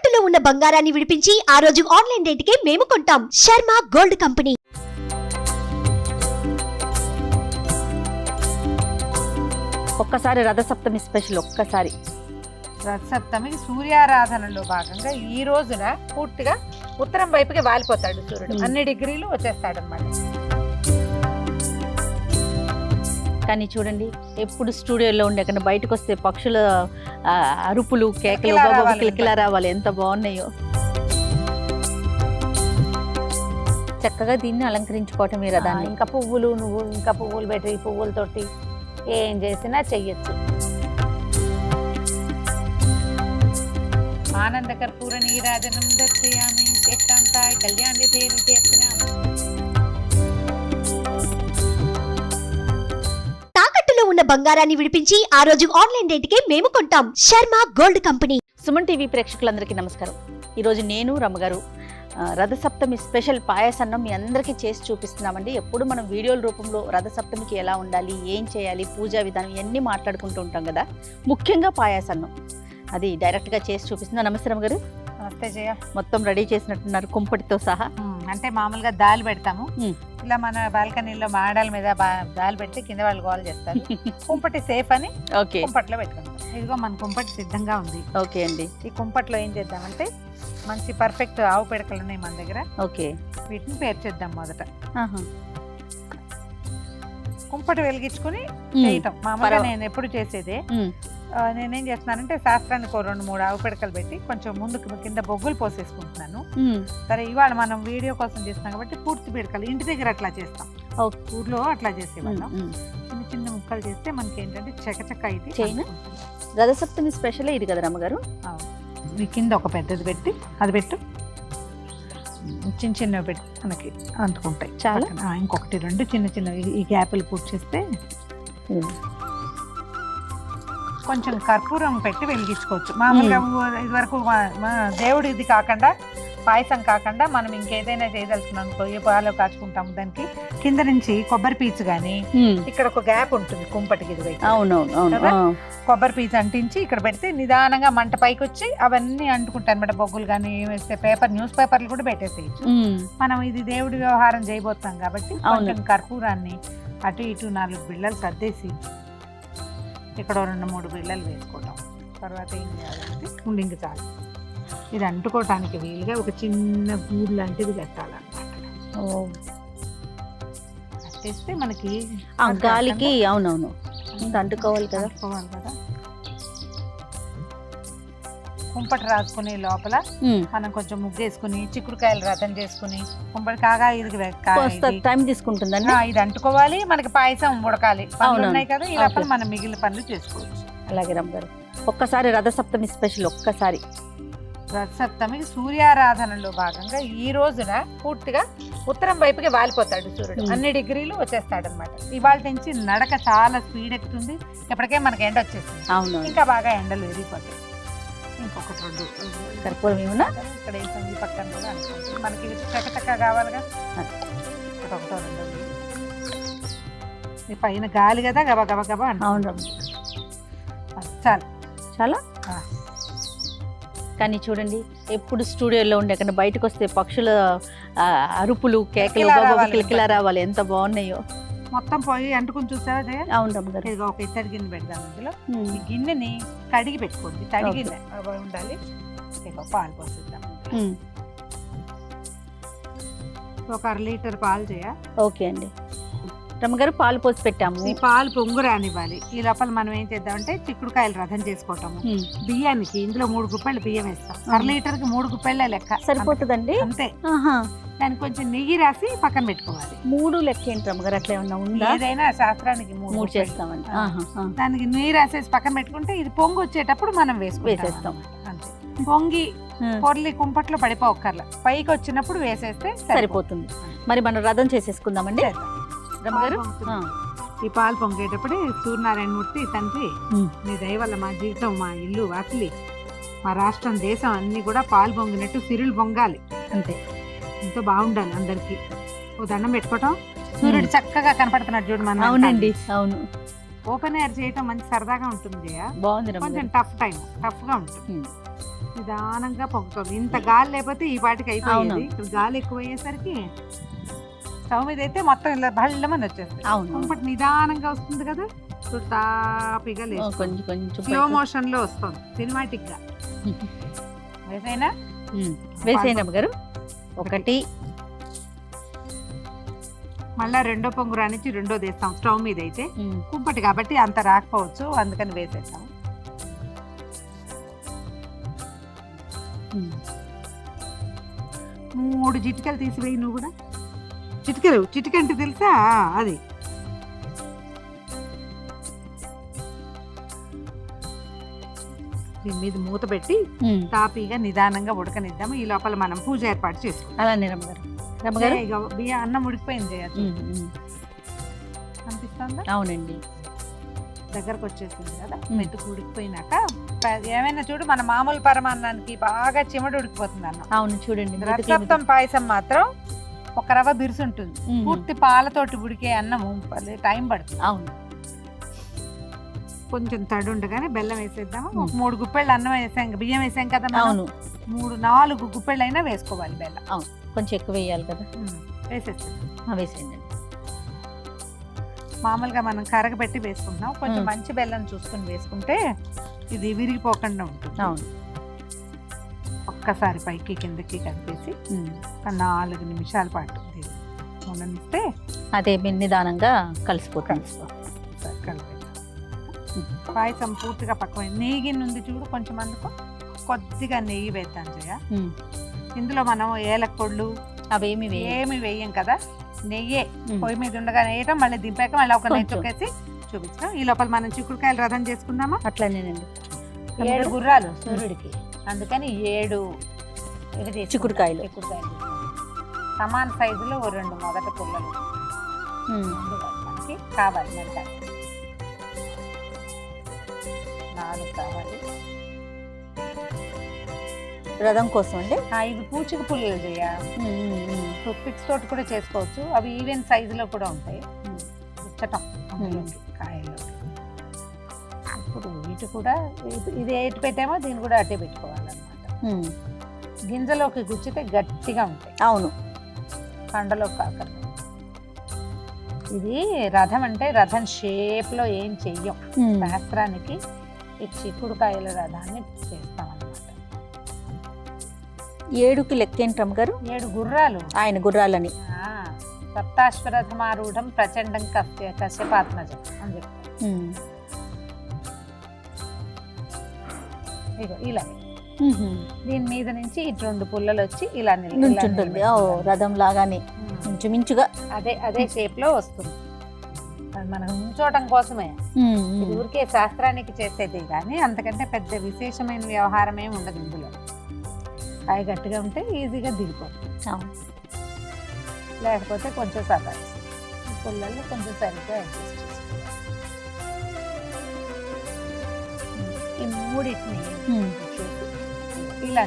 తాకట్టులో ఉన్న బంగారాన్ని విడిపించి ఆ రోజు ఆన్లైన్ రేటుకే మేము కొంటాం. Sharma gold company. ఒక్కసారి రథసప్తమి స్పెషల్. ఒక్కసారి రథసప్తమికి సూర్యారాధనలో భాగంగా ఈ రోజున పూర్తిగా ఉత్తరం వైపుకి వాలిపోతాడు సూర్యుడు. అన్ని డిగ్రీలు వచ్చేస్తాడు అన్నమాట. కానీ చూడండి, ఎప్పుడు స్టూడియోలో ఉండే కన్నా బయటకు వస్తే పక్షుల అరుపులు, కేకలు, కిలకిలా రావాలి, ఎంత బాగున్నాయో. చక్కగా దీన్ని అలంకరించుకోవటం ఈ రథాన్ని. ఇంకా పువ్వులు పెట్టి పువ్వులతోటి ఏం చేసినా చెయ్యొచ్చు. ఆనంద కర్పూర నీరాజనం దర్శయామి ఏకాంతాయ కళ్యాణి దేవి చేస్తున్నాము. తాకట్టులో ఉన్న బంగారాన్ని విడిపించి ఆ రోజు ఆన్లైన్ రేటుకే మేము కొంటాం. Sharma gold company. Suman TV ప్రేక్షకులందరికీ నమస్కారం. ఈరోజు నేను రమ్మగారు రథసప్తమి స్పెషల్ పాయసన్నం మీ అందరికీ చేసి చూపిస్తున్నామండి. ఎప్పుడు మనం వీడియోల రూపంలో రథసప్తమికి ఎలా ఉండాలి, ఏం చేయాలి, పూజా విధానం ఇవన్నీ మాట్లాడుకుంటూ ఉంటాం కదా. ముఖ్యంగా పాయసన్నం అది డైరెక్ట్గా చేసి చూపిస్తున్నాం. నమస్తే రమ్మగారు. నమస్తే జయ. మొత్తం రెడీ చేసినట్టున్నారు కుంపటితో సహా. అంటే మామూలుగా దాల్ పెడతాము, ఇలా మన బాల్కనీలో మాడాల మీద దాల్ పెడితే కింద వాళ్ళు గోల్ చేస్తారు. కుంపటి సేఫ్ అని కుంపట్లో పెట్టుకుంటాం. ఇదిగో మన కుంపటి సిద్ధంగా ఉంది. ఓకే అండి. ఈ కుంపట్లో ఏం చేద్దామంటే మంచి పర్ఫెక్ట్ ఆవు పిడకలు ఉన్నాయి మన దగ్గర. ఓకే, వీటిని పేర్చేద్దాం. మొదట కుంపటి వెలిగించుకుని చేయటం మామూలుగా నేను ఎప్పుడు చేసేదే. నేనేం చేస్తున్నానంటే శాస్త్రానికి 2-3 ఆవు పిడకలు పెట్టి కొంచెం ముందుకు కింద బొగ్గులు పోసేసుకుంటున్నాను. సరే, ఇవాళ మనం వీడియో కోసం చేస్తాం కాబట్టి పూర్తి పిడకలు ఇంటి దగ్గర అట్లా చేస్తాం. ఊర్లో అట్లా చేసేవాళ్ళం. చిన్న చిన్న ముక్కలు చేస్తే మనకి ఏంటంటే చకచక ఇది. రథసప్తమి స్పెషల్ ఇది కదా రమ్మగారు. ఈ కింద ఒక పెద్దది పెట్టి అది పెట్టు, చిన్న చిన్నవి పెట్టి మనకి అంటుకుంటాయి. చాలా ఇంకొకటి 2 చిన్న చిన్నవి ఈ గ్యాపులు పూర్తి చేస్తే కొంచెం కర్పూరం పెట్టి వెలిగించుకోవచ్చు. మామూలుగా ఇది వరకు దేవుడి ఇది కాకుండా, పాయసం కాకుండా మనం ఇంకేదైనా చేయదలుచుకున్నాం అనుకో, ఏ పాలో కాచుకుంటాము, దానికి కింద నుంచి కొబ్బరి పీచు గానీ ఇక్కడ ఒక గ్యాప్ ఉంటుంది కుంపటికి ఇది వైపు. అవునవును. కొబ్బరి పీచు అంటించి ఇక్కడ పెడితే నిదానంగా మంట పైకి వచ్చి అవన్నీ అంటుకుంటాయి అనమాట. బొగ్గులు కానీ వేస్తే న్యూస్ పేపర్లు కూడా పెట్టేసేయచ్చు. మనం ఇది దేవుడి వ్యవహారం చేయబోతాం కాబట్టి కొంచెం కర్పూరాన్ని అటు ఇటు 4 బిళ్ళలు సర్దేసి ఇక్కడ 2-3 బిళ్ళలు వేసుకోవటం. తర్వాత ఏం చేయాలంటే ఉండింగి చాలు. ఇది అంటుకోవటానికి వీలుగా ఒక చిన్న గూడు లాంటిది కట్టాలన్నమాట. కట్టేస్తే మనకి గాలికి అవునవును అంటుకోవాలి కదా. కుంపటి రాసుకుని లోపల మనం కొంచెం ముగ్గేసుకుని చిక్కుడుకాయలు రథం చేసుకుని కుంపటి కాగా ఇది టైం తీసుకుంటుందండి. ఇది అంటుకోవాలి, మనకి పాయసం ఉడకాలి. ఉన్నాయి కదా, ఈ లోపల మనం మిగిలిన పనులు చేసుకోవచ్చు. అలాగే రమ్మగారు. ఒక్కసారి రథసప్తమి స్పెషల్. ఒక్కసారి రథసప్తమికి సూర్యారాధనలో భాగంగా ఈ రోజున పూర్తిగా ఉత్తరం వైపుకి వాలిపోతాడు సూర్యుడు. అన్ని డిగ్రీలు వచ్చేస్తాడు అనమాట. ఇవాళ నుంచి నడక చాలా స్పీడ్ ఎక్కుతుంది. ఎప్పటికే మనకి ఎండ వచ్చేస్తుంది. అవును, ఇంకా బాగా ఎండలు ఎదిగిపోతాయి. ఇంకొకటి 2 కర్పూరం ఏమన్నా ఇక్కడ వేసాం. ఈ పక్కన కూడా అనుకుంటుంది మనకి చక్కచక్క కావాలిగా. ఇక్కడ 1-2 ఈ పైన గాలి కదా, గబా గబా గబా అంటే. అవును, చాలు. చాలా. కానీ చూడండి, ఎప్పుడు స్టూడియోలో ఉండే కన్నా బయటకు వస్తే పక్షుల అరుపులు, కేకలు, కిలకిలా రావాలి, ఎంత బాగున్నాయో. మొత్తం పోయి అంటుకుని చూసావా? అవును రమ్మగారు. ఒక ఇత్తడి గిన్నె పెడదాం. ఇందులో ఈ గిన్నెని కడిగి పెట్టుకోండి. తడిగి ఉండాలి. పాలు పోసిద్దాం. ఒక 1/2 లీటర్ పాలు చేయ. ఓకే అండి. రమ్మగారు పాలు పోసి పెట్టాము. ఈ పాలు పొంగు రానివ్వాలి. ఈ లోపల మనం ఏం చేద్దామంటే చిక్కుడుకాయలు రథం చేసుకోవటము. బియ్యానికి ఇందులో 3 గుప్పెళ్ళు బియ్యం వేస్తాం. 1/2 లీటర్కి 3 గుప్పెళ్ళ లెక్క సరిపోతుందండి. అంతే. దానికి కొంచెం నెయ్యి రాసి పక్కన పెట్టుకోవాలి. 3 లెక్క ఏంటి రమ్మగారు? అట్లా ఏమన్నా ఉందా? ఏదైనా శాస్త్రానికి 3 చేస్తామండి. దానికి నెయ్యి రాసేసి పక్కన పెట్టుకుంటే ఇది పొంగు వచ్చేటప్పుడు మనం వేసేస్తాం. అంతే. పొంగి పొర్లి కుంపట్లో పడిపోక్కర్లా, పైకి వచ్చినప్పుడు వేసేస్తే సరిపోతుంది. మరి మనం రథం చేసేసుకుందామండి. ఈ పాలు పొంగేటప్పుడు సూర్యనారాయణ మూర్తి తండ్రి, నీ దయ వల్ల మా జీవితం, మా ఇల్లు వాకిలి, మా రాష్ట్రం, దేశం అన్ని కూడా పాలు పొంగినట్టు సిరులు పొంగాలి. అంతే. ఎంతో బాగుండాలి అందరికి. ఓ దండం పెట్టుకోవటం. సూర్యుడు చక్కగా కనపడుతున్నాడు చూడు మన. అవునండి, అవును. ఓపెన్ ఎయిర్ చేయటం మంచి సరదాగా ఉంటుంది. బాగుంది. కొంచెం టఫ్ గా ఉంటుంది. నిదానంగా పొంగుతుంది. ఇంత గాలి లేకపోతే ఈ పాటికి అయిపోయింది. ఇప్పుడు గాలి ఎక్కువ అయ్యేసరికి స్టవ్ మీద అయితే మొత్తం ఇలా బళ్ళమని వచ్చేస్తుంది. కుంపటి నిదానంగా వస్తుంది కదా, తాపిగా లేదు, కొంచెం కొంచెం స్లో మోషన్ లో వస్తుంది, సినిమాటిక్ గా. వేసైనా వేసేయండి అమ్మగారు. ఒకటి, మళ్ళా రెండో పొంగు రానిచ్చి రెండోది వేస్తాం. స్టవ్ మీద అయితే కుంపటి కాబట్టి అంత రాకపోవచ్చు, అందుకని వేసేస్తాం. 3 చిటికలు తీసివేయి. నువ్వు కూడా చిటికెలు, చిటికంటే తెలుసా అది. దీని మీద మూత పెట్టి తాపీగా నిదానంగా ఉడకనిద్దాము. ఈ లోపల మనం పూజ ఏర్పాటు చేసుకుంటాం. అలానే రమ్మగారు. బియ్యం అన్నం ఉడికిపోయింది చేయొచ్చు అనిపిస్తుందా? అవునండి, దగ్గరకు వచ్చేసింది కదా. మెతుకు ఉడికిపోయినాక ఏమైనా చూడు, మన మామూలు పరమాన్నానికి బాగా చిమడు ఉడికిపోతుంది అన్నం. అవును చూడండి. రసప్తం పాయసం మాత్రం ఒక రవ్వ బిరుసు ఉంటుంది. పూర్తి పాలతోటి ఉడికే అన్నము టైం పడుతుంది. అవును, కొంచెం తడి ఉండగానే బెల్లం వేసేద్దాము. 3 గుప్పెళ్ళు అన్నం వేసాం, బియ్యం వేసాం కదా. అవును, 3-4 గుప్పెళ్ళు అయినా వేసుకోవాలి బెల్లం. అవును, కొంచెం ఎక్కువ వేయాలి కదా. వేసేస్తాం. వేసేయండి. మామూలుగా మనం కరగబెట్టి వేసుకుంటున్నాం. కొంచెం మంచి బెల్లం చూసుకుని వేసుకుంటే ఇది విరిగిపోకుండా ఉంటుంది. అవును, ఒక్కసారి పైకి కిందకి కలిపేసి 4 నిమిషాల పాటు ఉండనిస్తే అదే నిదానంగా కలిసిపోతుంది. పాయసం పూర్తిగా పక్కమైంది. నెయ్యి నుండి చూడు, కొంచెం అందుకు కొద్దిగా నెయ్యి వేద్దాం జయ. ఇందులో మనం ఏలకొళ్ళు అవేమి వేయం కదా, నెయ్యే పొయ్యి మీద ఉండగా వేయటం, మళ్ళీ దింపాక మళ్ళీ ఒక నెయ్యి తొక్కేసి చూపించాం. ఈ లోపల మనం చిక్కుడుకాయలు రథం చేసుకుందామా? అట్లనేనండి. 7 గుర్రాలు సూర్యుడికి, అందుకని 7 చిక్కుడుకాయలు సమాన సైజులో 2 మొదటి పుల్లలు మనకి కావాలి. మరి 4 కావాలి రథం కోసం అండి. ఇవి పూచిక పుల్లలు చేయ, పిక్స్ తోటి కూడా చేసుకోవచ్చు. అవి ఈవెన్ సైజులో కూడా ఉంటాయి. ఉచ్చటం కాయలు. ఇప్పుడు ఇటు కూడా ఇది ఎటు పెట్టామో దీన్ని కూడా అట్టే పెట్టుకోవాలన్నమాట. గింజలోకి గుచ్చితే గట్టిగా ఉంటాయి. అవును, కండలో కాకర. ఇది రథం అంటే రథం షేప్ లో ఏం చెయ్యం. శాస్త్రానికి ఈ చిక్కుడుకాయల రథాన్ని చేస్తాం అన్నమాట. 7కి లెక్కేంటమ్మ గారు? 7 గుర్రాలు, ఆయన గుర్రాలని. సప్తాశ్వరథమారూఢం ప్రచండం కశ్యపాత్మజం అని చెప్పి ఇగో ఇలా. దీని మీద నుంచి ఇటు 2 పుల్లలు వచ్చి ఇలా నిల్చుంటుంది. రథం లాగానే ఇంచుమించుగా అదే షేప్ లో వస్తుంది. మనం ఉంచోటం కోసమే, ఊరికే శాస్త్రానికి చేసేది కానీ అంతకంటే పెద్ద విశేషమైన వ్యవహారం ఏమి ఉండదు ఇందులో. కాయ గట్టిగా ఉంటే ఈజీగా దిగిపోతుంది. లేకపోతే కొంచెం సతాయిస్తుంది. పుల్లలు కొంచెం సరిగ్గా అడ్జస్ట్ చేసుకోవాలి. ఈ 3 ఇలా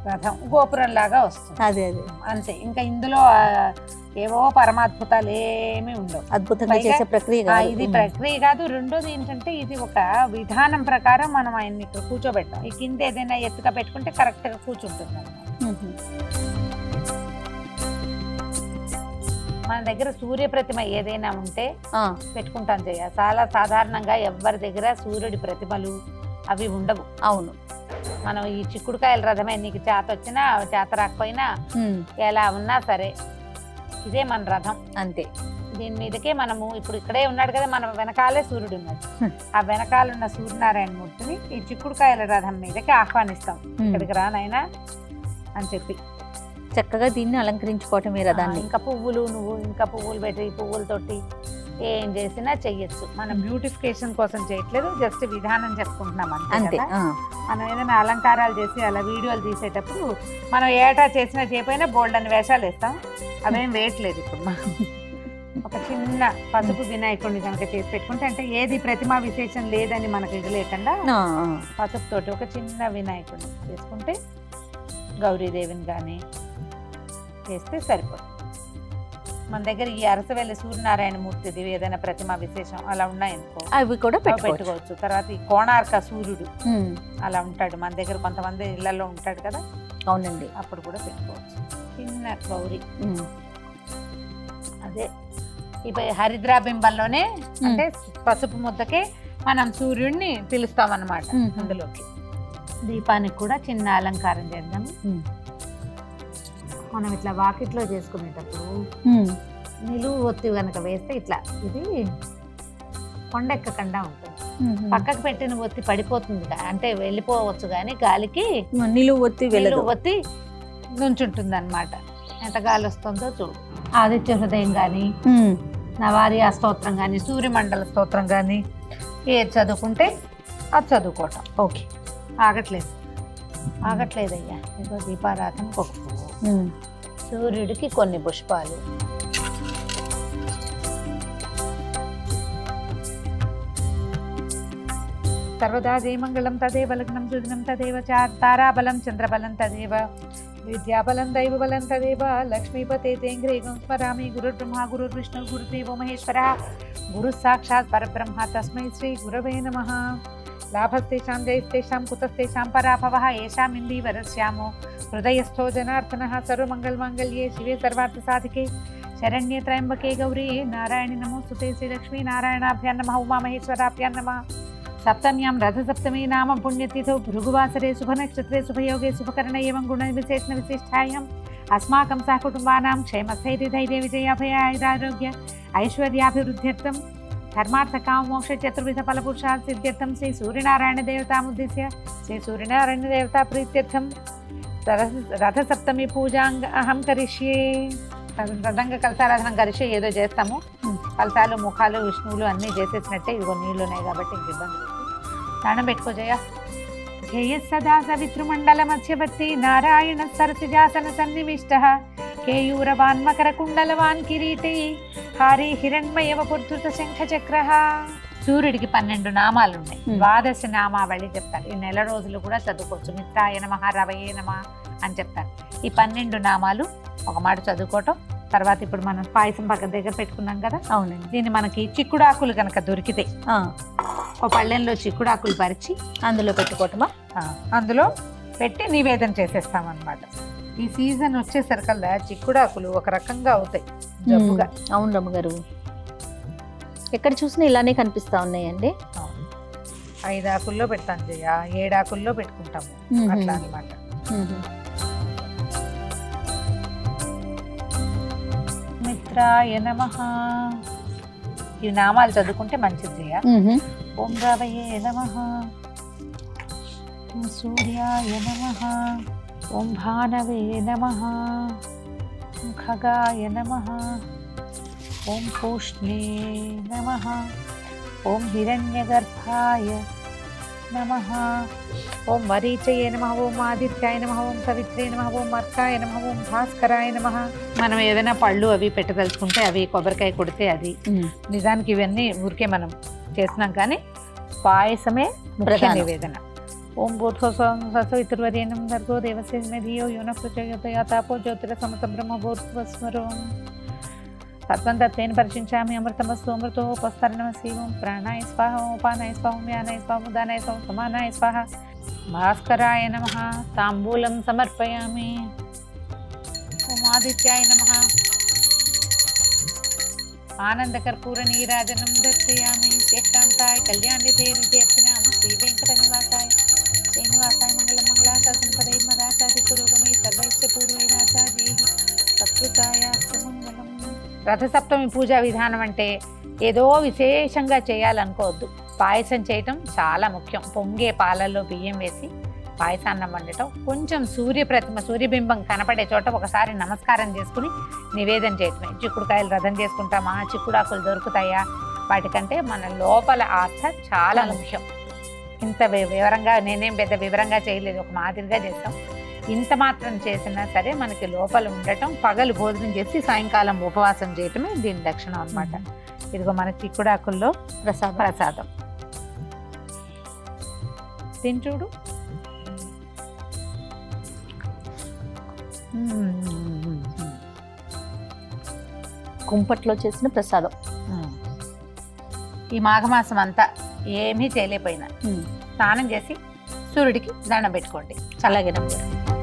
రథం గోపురం లాగా వస్తుంది. అదే అంతే. ఇంకా ఇందులో ఏవో పరమాద్భుతాలు ఏమీ ఉండవు. అద్భుతంగా చేసే ప్రక్రియ ఇది ప్రక్రియ కాదు. రెండోది ఏంటంటే ఇది ఒక విధానం ప్రకారం మనం ఆయన్ని ఇక్కడ కూర్చోబెట్టాం. ఈ కింద ఏదైనా ఎత్తుగా పెట్టుకుంటే కరెక్ట్ గా కూర్చుంటుంది అన్నమాట. మన దగ్గర సూర్య ప్రతిమ ఏదైనా ఉంటే పెట్టుకుంటాం చేయ. చాలా సాధారణంగా ఎవరి దగ్గర సూర్యుడి ప్రతిమలు అవి ఉండవు. అవును, మనం ఈ చిక్కుడుకాయల రథమే నీకు చేత వచ్చినా చేత రాకపోయినా ఎలా ఉన్నా సరే ఇదే మన రథం అంతే. దీని మీదకే మనము ఇప్పుడు ఇక్కడే ఉన్నాడు కదా, మన వెనకాలే సూర్యుడు ఉన్నాడు. ఆ వెనకాలన్న సూర్యనారాయణ మూర్తిని ఈ చిక్కుడుకాయల రథం మీదకి ఆహ్వానిస్తాం. ఇక్కడికి రానైనా అని చెప్పి చక్కగా దీన్ని అలంకరించుకోవటమే రథాన్ని. ఇంకా పువ్వులు పెట్టి పువ్వులతోటి ఏం చేసినా చెయ్యొచ్చు. మనం బ్యూటిఫికేషన్ కోసం చేయట్లేదు, జస్ట్ విధానం చెప్పుకుంటున్నాం అంతే. మనం ఏదైనా అలంకారాలు చేసి అలా వీడియోలు తీసేటప్పుడు మనం ఏటా చేసినా చేయకపోయినా బోల్డ్ అని వేషాలు వేస్తాం. అవేం వేయట్లేదు ఇప్పుడు. మనం ఒక చిన్న పసుపు వినాయకుడిని కనుక చేసి పెట్టుకుంటే, అంటే ఏది ప్రతిమా విశేషం లేదని మనకు ఇది లేకుండా పసుపు తోటి ఒక చిన్న వినాయకుడిని చేసుకుంటే, గౌరీదేవిని కానీ చేస్తే సరిపోతుంది. మన దగ్గర ఈ అరసవెల్లి సూర్యనారాయణ మూర్తిది ఏదైనా ప్రతిమ విశేషం అలా ఉన్నాయనుకో అవి కూడా అవి పెట్టుకోవచ్చు. తర్వాత ఈ కోణార్క సూర్యుడు అలా ఉంటాడు మన దగ్గర, కొంతమంది ఇళ్లలో ఉంటాడు కదా. అవునండి. అప్పుడు కూడా పెట్టుకోవచ్చు. చిన్న గౌరీ అదే ఇప్పుడు హరిద్రాబింబంలోనే అంటే పసుపు ముద్దకే మనం సూర్యుడిని పిలుస్తాం అన్నమాట. అందులోకి దీపానికి కూడా చిన్న అలంకారం చేద్దాం. మనం ఇట్లా వాకిట్లో చేసుకునేటప్పుడు నిలువు ఒత్తి కనుక వేస్తే ఇట్లా ఇది కొండెక్కకుండా ఉంటుంది. పక్కకు పెట్టిన ఒత్తి పడిపోతుంది, అంటే వెళ్ళిపోవచ్చు కానీ గాలికి నిలువు ఒత్తి నుంచుంటుంది అనమాట. ఎంత గాలి వస్తుందో చూడు. ఆదిత్య హృదయం కానీ, నవారి స్తోత్రం కానీ, సూర్యమండల స్తోత్రం కానీ ఏది చదువుకుంటే అది చదువుకోవటం. ఓకే. ఆగట్లేదయ్యా. ఏదో దీపారాధన సూర్యుడికి కొన్ని పుష్పాలు. సర్వదా జయమంగళం తదేవ లగ్నం సుదినం తదేవ తారాబలం చంద్రబలం తదేవ విద్యాబలం దైవబలం తదేవ లక్ష్మీపతే తేంగ్రేగం స్మరామి గురుర్బ్రహ్మ గురుర్విష్ణు గురుదేవో మహేశ్వర గురు సాక్షాత్ పరబ్రహ్మ తస్మై శ్రీ గురవే నమః. లాభస్తేషాం జయస్తేషాం కుతస్తేషాం పరాభవః ఏషాం ఇందీవరస్యామో హృదయస్థో జనార్దనః. సర్వమంగళమాంగళ్యే శివే సర్వార్థసాధికే శరణ్యే త్రయంబకే గౌరీ నారాయణి నమోస్తుతే. శ్రీలక్ష్మీ నారాయణాభ్యాం నమః. ఉమామహేశ్వరాభ్యాం నమః. సప్తమ్యాం రథసప్తమి నామ పుణ్యతిథౌ భృగువాసరే శుభనక్షత్రే శుభయోగే శుభకరణ ఏవం గుణ విశేషణ విశిష్టాయాం అస్మాకం సహకుటుంబానాం క్షేమస్థైర్యధైర్య విజయాభయాయురారోగ్య ఐశ్వర్యాభివృద్ధ్యర్థం ధర్మార్థకామోక్ష చతుర్విధ ఫలపురుషార్థ సిద్ధ్యర్థం శ్రీ సూర్యనారాయణ దేవతాముద్దిశ్య శ్రీ సూర్యనారాయణ దేవతా ప్రీత్యర్థం రథసప్తమి పూజాంగ అహం కరిష్యే. రథంగ కలశారాధన కరిష్యే ఏదో చేస్తాము. కలశాలు ముఖాలు విష్ణువులు అన్నీ చేసేసినట్టే. ఇదిగో నీళ్ళు ఉన్నాయి కాబట్టి ఇంక ఇబ్బంది లేదు. స్నానం పెట్టుకో జయ. జయ సదా సవితృమండల మధ్యవర్తి నారాయణ సరసిజాసన సన్నివిష్ట కేయూరవాన్ మకర కుండలవాన్ కిరీటి హారి హిరణ్మయవ పుర్ధృత శంఖ చక్ర. సూర్యుడికి 12 నామాలు ఉన్నాయి. ద్వాదశ నామావళి చెప్తారు. ఈ నెల రోజులు కూడా చదువుకోవచ్చు. మిత్రాయ నమః, రవయే నమః అని చెప్తారు. ఈ 12 నామాలు ఒక మాట చదువుకోవటం. తర్వాత ఇప్పుడు మనం పాయసం పక్కన దగ్గర పెట్టుకున్నాం కదా. అవునండి. దీన్ని మనకి చిక్కుడాకులు కనుక దొరికితే ఒక పళ్ళెంలో చిక్కుడాకులు పరిచి అందులో పెట్టుకోవటమా? అందులో పెట్టి నివేదన చేసేస్తాం అన్నమాట. ఈ సీజన్ వచ్చేసరికల్లా చిక్కుడాకులు ఒక రకంగా అవుతాయి జబ్బుగా. అవును రమ్మగారు, ఎక్కడ చూసినా ఇలానే కనిపిస్తా ఉన్నాయండి. 5 ఆకుల్లో పెడతాం జయ, 7 ఆకుల్లో పెట్టుకుంటాము అట్లా అన్నమాట. మిత్రాయ నమః. ఈ నామాలు చదువుకుంటే మంచిది జయ. ఓం రవయే నమః, ఓం సూర్యాయ నమః, ఓం భానవే నమః, ఓం ఖగాయ నమః, ఓం పూష్ణే నమః, ఓం హిరణ్యగర్భాయ నమః, ఓం మరీచయే నమః, ఓం ఆదిత్యాయ నమః, ఓం సవిత్రే నమః, ఓం అర్కాయ నమః, ఓం భాస్కరాయ నమః. మనం ఏదైనా పళ్ళు అవి పెట్టదలుచుకుంటే అవి కొబ్బరికాయ కొడితే అది. నిజానికి ఇవన్నీ ఊరికే మనం చేస్తున్నాం కానీ పాయసమే ముఖ్య నివేదన. ఓం భూర్భువస్సువర్యేణం భర్గో దేవస్య ధియో యో నః ప్రచోదయాత్ తాపో జ్యోతిరసమత బ్రహ్మ భూర్భువస్వరం తత్వం తత్వేన పరిచించామి అమృతమస్తు అమృతోపస్తరణమసి. ఓం ప్రాణాయ స్వాహ, ఓం ఉపానాయ స్వాహ, ఓం వ్యానాయ స్వాహ, ఓం ఉదానాయ స్వాహ, సమానాయ స్వాహ. భాస్కరాయ నమః. తాంబూలం సమర్పయామి. ఓం ఆదిత్యాయ నమః. ఆనందకర్పూర నీరాజనం దర్శయామి. శ్రేష్టాంతాయ కళ్యాణితే నిత్యర్చనామ శ్రీ వెంకట నివాసాయ శ్రీనివాసాయ మంగళం మంగళాశాసన పదై మదాశాది పురోగమై సర్వైశ్చ పూర్వైనాచార్యై సత్కృతాయ సుమంగళం. రథసప్తమి పూజా విధానం అంటే ఏదో విశేషంగా చేయాలనుకోవద్దు. పాయసం చేయటం చాలా ముఖ్యం. పొంగే పాలల్లో బియ్యం వేసి పాయసాన్నం వండటం, కొంచెం సూర్యబింబం కనపడే చోట ఒకసారి నమస్కారం చేసుకుని నివేదన చేయటమే. చిక్కుడుకాయలు రథం చేసుకుంటామా, చిక్కుడాకులు దొరుకుతాయా, వాటికంటే మన లోపల ఆస్థ చాలా ముఖ్యం. ఇంత వివరంగా నేనేం పెద్ద వివరంగా చేయలేదు, ఒక మాదిరిగా చేస్తాం. ఇంత మాత్రం చేసినా సరే మనకి లోపల ఉండటం, పగలు భోజనం చేసి సాయంకాలం ఉపవాసం చేయటమే దీని లక్షణం అన్నమాట. ఇదిగో మన చిక్కుడాకుల్లో ప్రసాదం తిని చూడు. కుంపట్లో చేసిన ప్రసాదం. ఈ మాఘమాసం అంతా ఏమీ చేయలేకపోయినా స్నానం చేసి సూర్యుడికి దండం పెట్టుకోండి. అలాగే నమ్మగారు.